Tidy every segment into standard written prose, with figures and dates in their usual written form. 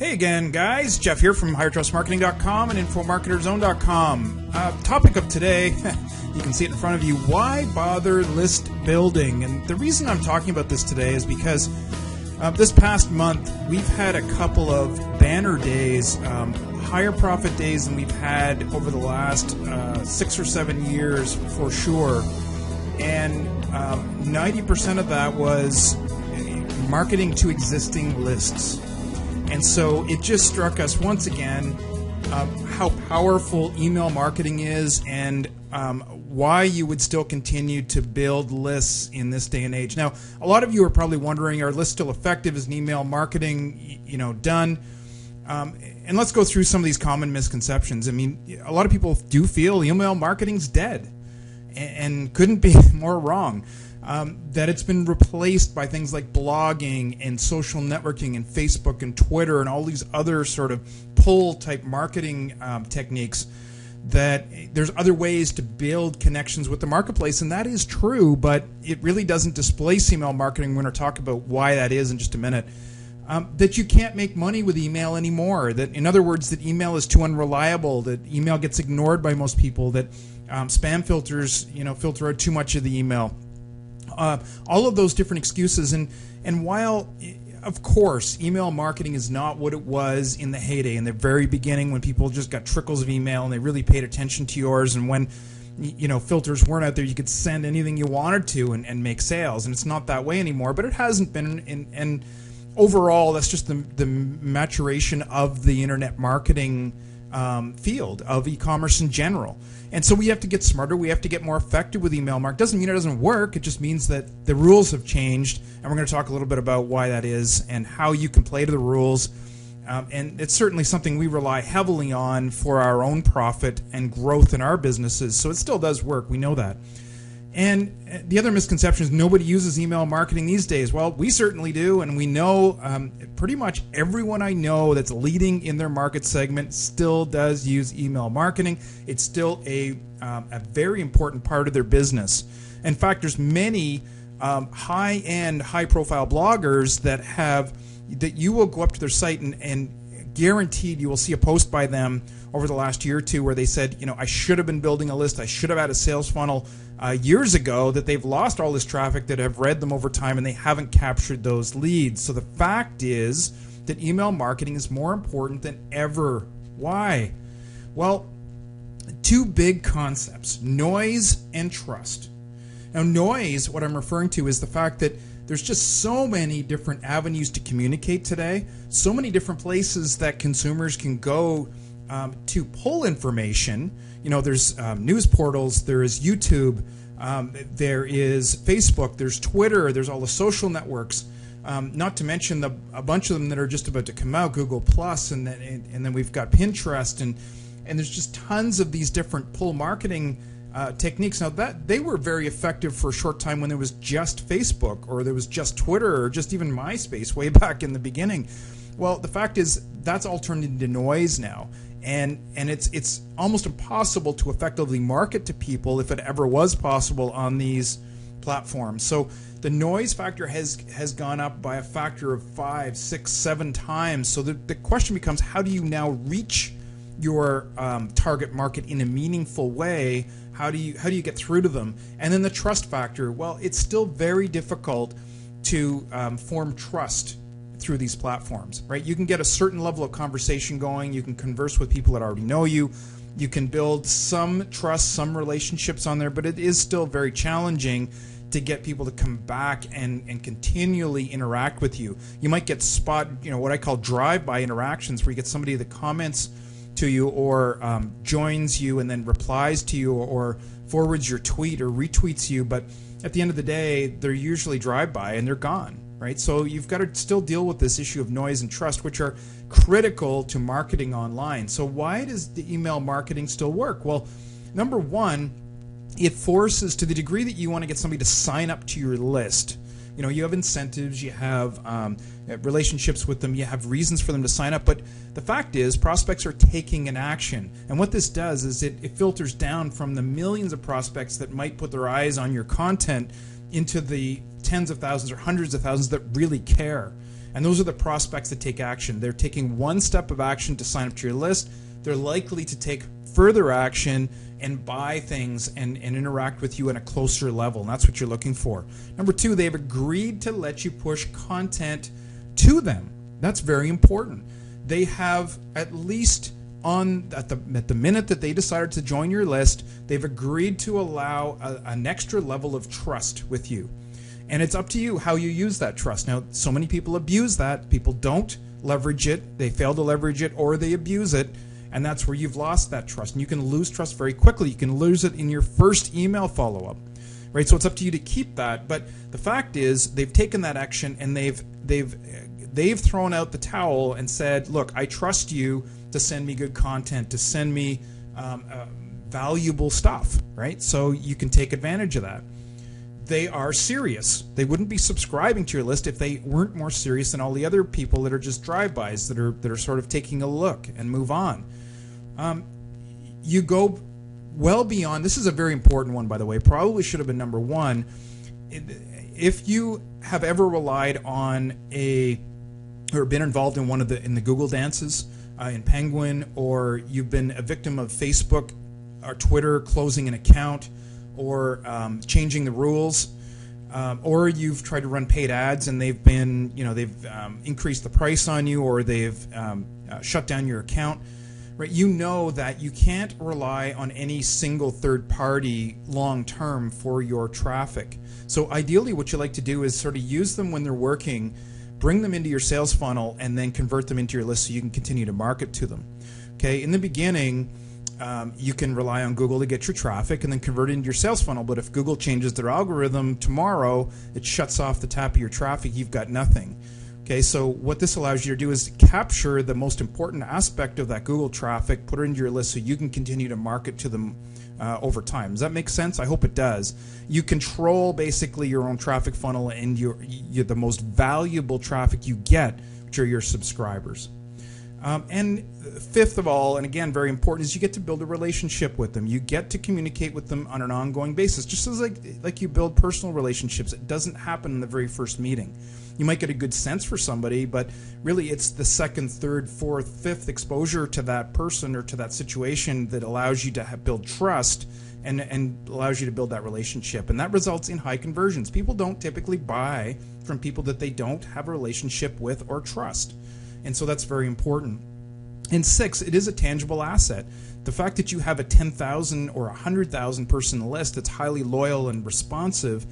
Hey again, guys. Jeff here from HigherTrustMarketing.com and InfoMarketerZone.com. Topic of today, you can see it in front of you, why bother list building? And the reason I'm talking about this today is because this past month, we've had a couple of banner days, higher profit days than we've had over the last 6 or 7 years for sure. And 90% of that was marketing to existing lists. And so it just struck us once again how powerful email marketing is and why you would still continue to build lists in this day and age. Now, a lot of you are probably wondering, are lists still effective? Is email marketing, done? And let's go through some of these common misconceptions. I mean, a lot of people do feel email marketing's dead and couldn't be more wrong. That it's been replaced by things like blogging and social networking and Facebook and Twitter and all these other sort of pull type marketing techniques, that there's other ways to build connections with the marketplace, and that is true, but it really doesn't displace email marketing. We're going to talk about why that is in just a minute. That you can't make money with email anymore. That, in other words, that email is too unreliable, that email gets ignored by most people, that spam filters, filter out too much of the email. All of those different excuses, and while, of course, email marketing is not what it was in the heyday, in the very beginning when people just got trickles of email and they really paid attention to yours, and when filters weren't out there, you could send anything you wanted to and make sales, and it's not that way anymore. But it hasn't been, and overall, that's just the maturation of the internet marketing field of e-commerce in general. And so we have to get smarter. We have to get more effective with email marketing. Doesn't mean it doesn't work. It just means that the rules have changed, and we're going to talk a little bit about why that is and how you can play to the rules. And it's certainly something we rely heavily on for our own profit and growth in our businesses. So it still does work. We know that. And the other misconception is nobody uses email marketing these days. Well, we certainly do, and we know pretty much everyone I know that's leading in their market segment still does use email marketing. It's still a very important part of their business. In fact, there's many high-end, high-profile bloggers that you will go up to their site and guaranteed you will see a post by them over the last year or two where they said, I should have been building a list, I should have had a sales funnel years ago, that they've lost all this traffic, that have read them over time, and they haven't captured those leads. So the fact is that email marketing is more important than ever. Why? Well, two big concepts, noise and trust. Now, noise, what I'm referring to is the fact that there's just so many different avenues to communicate today, so many different places that consumers can go to pull information. There's news portals, there is YouTube, there is Facebook, there's Twitter, there's all the social networks, not to mention a bunch of them that are just about to come out, Google Plus, and then we've got Pinterest, and there's just tons of these different pull marketing techniques. Now, that they were very effective for a short time when there was just Facebook, or there was just Twitter, or just even MySpace way back in the beginning. Well, the fact is that's all turned into noise now. And it's almost impossible to effectively market to people, if it ever was possible, on these platforms. So the noise factor has gone up by a factor of 5, 6, 7 times. So the question becomes, how do you now reach your target market in a meaningful way? How do you get through to them? And then the trust factor. Well, it's still very difficult to form trust through these platforms, right? You can get a certain level of conversation going. You can converse with people that already know you. You can build some trust, some relationships on there, but it is still very challenging to get people to come back and continually interact with you. You might get what I call drive-by interactions, where you get somebody that comments to you or joins you and then replies to you or forwards your tweet or retweets you, but at the end of the day, they're usually drive-by and they're gone. Right? So you've got to still deal with this issue of noise and trust, which are critical to marketing online. So why does the email marketing still work? Well, number one, it forces, to the degree that you want to get somebody to sign up to your list. You have incentives, you have relationships with them, you have reasons for them to sign up. But the fact is, prospects are taking an action. And what this does is it filters down from the millions of prospects that might put their eyes on your content into the tens of thousands or hundreds of thousands that really care. And those are the prospects that take action. They're taking one step of action to sign up to your list. They're likely to take further action and buy things and interact with you at a closer level. And that's what you're looking for. Number 2, they've agreed to let you push content to them. That's very important. They have at least at the minute that they decided to join your list, they've agreed to allow an extra level of trust with you. And it's up to you how you use that trust. Now, so many people abuse that. People don't leverage it. They fail to leverage it, or they abuse it. And that's where you've lost that trust. And you can lose trust very quickly. You can lose it in your first email follow-up, right? So it's up to you to keep that. But the fact is, they've taken that action and they've thrown out the towel and said, look, I trust you to send me good content, to send me valuable stuff, right? So you can take advantage of that. They are serious. They wouldn't be subscribing to your list if they weren't more serious than all the other people that are just drive-bys, that are sort of taking a look and move on. You go well beyond. This is a very important one, by the way. Probably should have been number 1. If you have ever relied on or been involved in in the Google dances in Penguin, or you've been a victim of Facebook or Twitter closing an account, or changing the rules, or you've tried to run paid ads and they've increased the price on you, or they've shut down your account, right? You know that you can't rely on any single third party long term for your traffic. So ideally what you like to do is sort of use them when they're working, bring them into your sales funnel, and then convert them into your list so you can continue to market to them. Okay, in the beginning, you can rely on Google to get your traffic and then convert it into your sales funnel. But if Google changes their algorithm tomorrow, it shuts off the tap of your traffic, you've got nothing. Okay, so what this allows you to do is capture the most important aspect of that Google traffic, put it into your list so you can continue to market to them over time. Does that make sense? I hope it does. You control basically your own traffic funnel, and the most valuable traffic you get, which are your subscribers. And fifth of all, and again very important, is you get to build a relationship with them. You get to communicate with them on an ongoing basis, just as like you build personal relationships. It doesn't happen in the very first meeting. You might get a good sense for somebody, but really it's the second, third, fourth, fifth exposure to that person or to that situation that allows you to build trust and allows you to build that relationship. And that results in high conversions. People don't typically buy from people that they don't have a relationship with or trust. And so that's very important. And 6, it is a tangible asset. The fact that you have a 10,000 or 100,000 person list that's highly loyal and responsive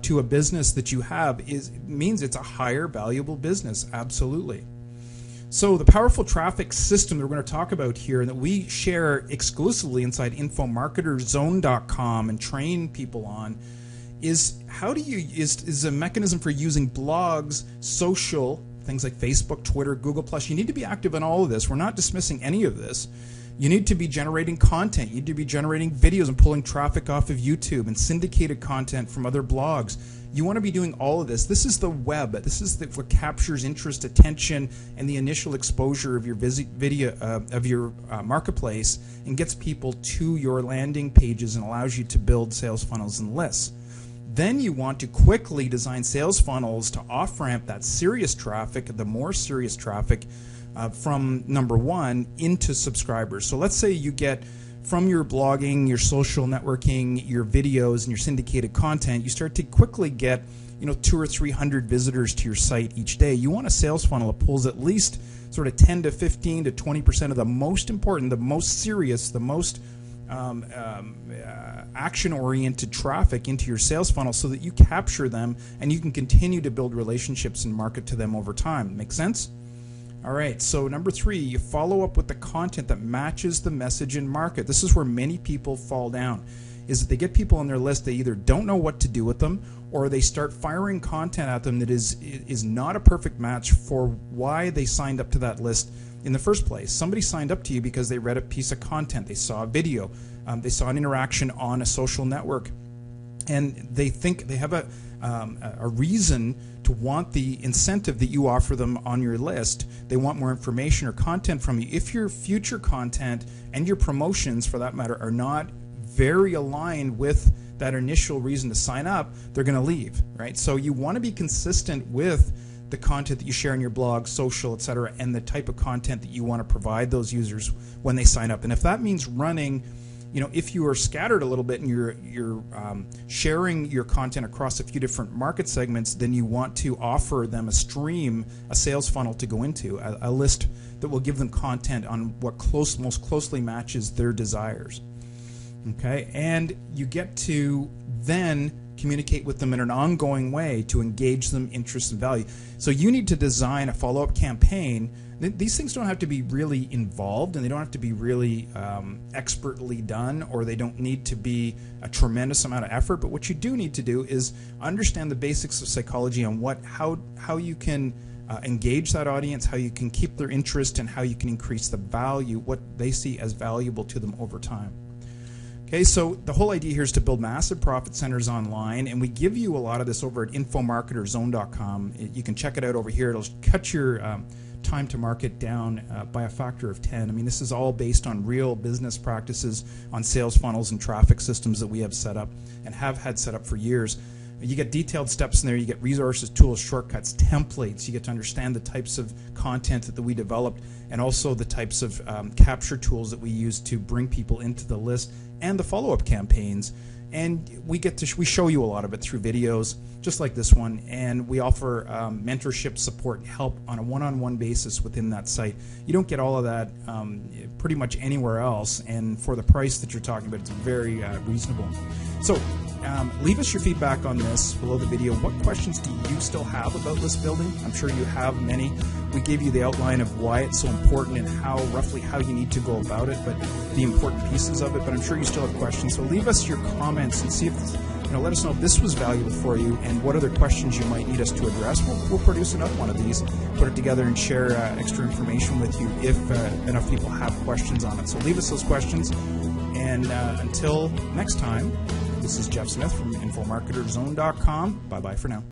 to a business that you have means it's a higher valuable business, absolutely. So the powerful traffic system that we're going to talk about here and that we share exclusively inside infomarketerzone.com and train people on is is a mechanism for using blogs, social, things like Facebook, Twitter, Google+. You need to be active in all of this. We're not dismissing any of this. You need to be generating content. You need to be generating videos and pulling traffic off of YouTube and syndicated content from other blogs. You want to be doing all of this. This is the web. This is what captures interest, attention, and the initial exposure of your marketplace and gets people to your landing pages and allows you to build sales funnels and lists. Then you want to quickly design sales funnels to off-ramp that serious traffic, the more serious traffic, from number 1 into subscribers. So let's say you get from your blogging, your social networking, your videos, and your syndicated content, you start to quickly get 200 or 300 visitors to your site each day. You want a sales funnel that pulls at least sort of 10 to 15 to 20% of the most important, the most serious, the most action-oriented traffic into your sales funnel so that you capture them and you can continue to build relationships and market to them over time. Make sense? All right, so number 3, you follow up with the content that matches the message and market. This is where many people fall down, is that they get people on their list, they either don't know what to do with them, or they start firing content at them that is not a perfect match for why they signed up to that list in the first place. Somebody signed up to you because they read a piece of content, they saw a video, they saw an interaction on a social network, and they think they have a reason to want the incentive that you offer them on your list. They want more information or content from you. If your future content and your promotions, for that matter, are not very aligned with that initial reason to sign up, they're going to leave, right? So you want to be consistent with the content that you share on your blog, social, etc., and the type of content that you want to provide those users when they sign up. And if that means running, if you are scattered a little bit and you're sharing your content across a few different market segments, then you want to offer them a stream, a sales funnel to go into, a list that will give them content on what most closely matches their desires. Okay, and you get to then communicate with them in an ongoing way to engage them, interest, and value. So you need to design a follow-up campaign. These things don't have to be really involved, and they don't have to be really expertly done, or they don't need to be a tremendous amount of effort. But what you do need to do is understand the basics of psychology on how you can engage that audience, how you can keep their interest, and how you can increase the value, what they see as valuable to them over time. Okay, so the whole idea here is to build massive profit centers online, and we give you a lot of this over at infomarketerzone.com. You can check it out over here. It'll cut your time to market down by a factor of 10. I mean, this is all based on real business practices on sales funnels and traffic systems that we have set up and have had set up for years. You get detailed steps in there. You get resources, tools, shortcuts, templates. You get to understand the types of content that we developed, and also the types of capture tools that we use to bring people into the list, and the follow-up campaigns. And we show you a lot of it through videos, just like this one. And we offer mentorship, support, help on a one-on-one basis within that site. You don't get all of that pretty much anywhere else. And for the price that you're talking about, it's very reasonable. So leave us your feedback on this below the video. What questions do you still have about list building? I'm sure you have many. We gave you the outline of why it's so important and roughly how you need to go about it, but the important pieces of it. But I'm sure you still have questions. So leave us your comments and see if let us know if this was valuable for you and what other questions you might need us to address. We'll produce another one of these, put it together, and share extra information with you if enough people have questions on it. So leave us those questions. And until next time, this is Jeff Smith from InfoMarketerZone.com. Bye-bye for now.